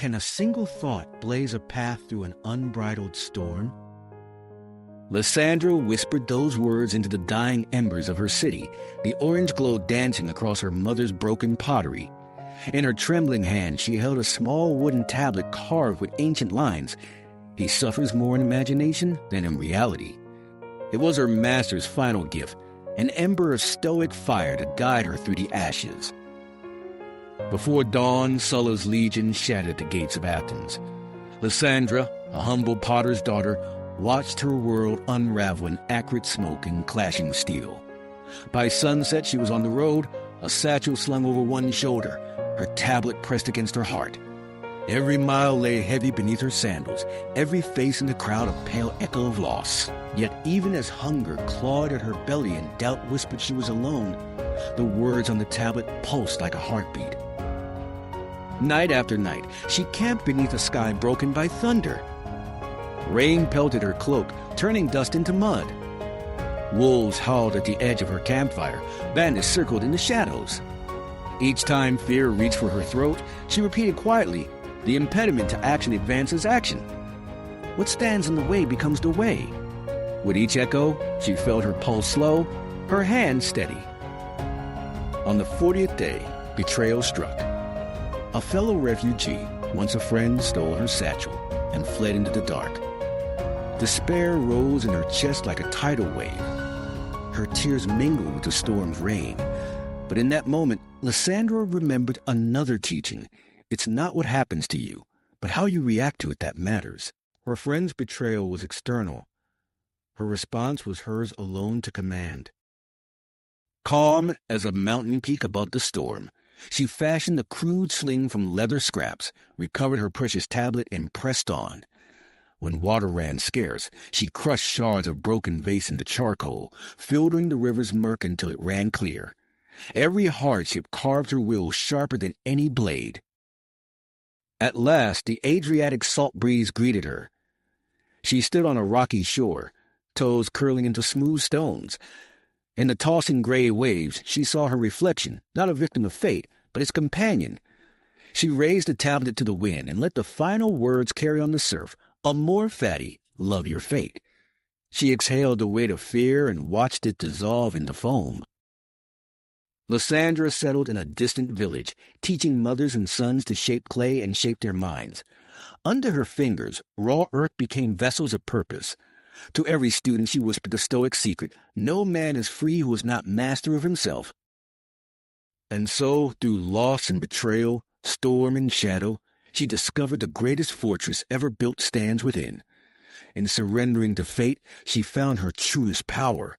Can a single thought blaze a path through an unbridled storm? Lysandra whispered those words into the dying embers of her city, the orange glow dancing across her mother's broken pottery. In her trembling hand, she held a small wooden tablet carved with ancient lines. He suffers more in imagination than in reality. It was her master's final gift, an ember of stoic fire to guide her through the ashes. Before dawn, Sulla's legion shattered the gates of Athens. Lysandra, a humble potter's daughter, watched her world unravel in acrid smoke and clashing steel. By sunset, she was on the road, a satchel slung over one shoulder, her tablet pressed against her heart. Every mile lay heavy beneath her sandals, every face in the crowd a pale echo of loss. Yet even as hunger clawed at her belly and doubt whispered she was alone, the words on the tablet pulsed like a heartbeat. Night after night, she camped beneath a sky broken by thunder. Rain pelted her cloak, turning dust into mud. Wolves howled at the edge of her campfire, bandits circled in the shadows. Each time fear reached for her throat, she repeated quietly, "The impediment to action advances action. What stands in the way becomes the way." With each echo, she felt her pulse slow, her hand steady. On the 40th day, betrayal struck. A fellow refugee, once a friend, stole her satchel and fled into the dark. Despair rose in her chest like a tidal wave. Her tears mingled with the storm's rain. But in that moment, Lysandra remembered another teaching. It's not what happens to you, but how you react to it that matters. Her friend's betrayal was external. Her response was hers alone to command. Calm as a mountain peak above the storm, she fashioned a crude sling from leather scraps, recovered her precious tablet, and pressed on. When water ran scarce, she crushed shards of broken vase into charcoal, filtering the river's murk until it ran clear. Every hardship carved her will sharper than any blade. At last, the Adriatic salt breeze greeted her. She stood on a rocky shore, toes curling into smooth stones. In the tossing gray waves, she saw her reflection, not a victim of fate, but its companion. She raised the tablet to the wind and let the final words carry on the surf. "Amor fati, love your fate." She exhaled the weight of fear and watched it dissolve into foam. Lysandra settled in a distant village, teaching mothers and sons to shape clay and shape their minds. Under her fingers, raw earth became vessels of purpose. To every student she whispered the Stoic secret: no man is free who is not master of himself. And so, through loss and betrayal, storm and shadow, she discovered the greatest fortress ever built stands within. In surrendering to fate, she found her truest power.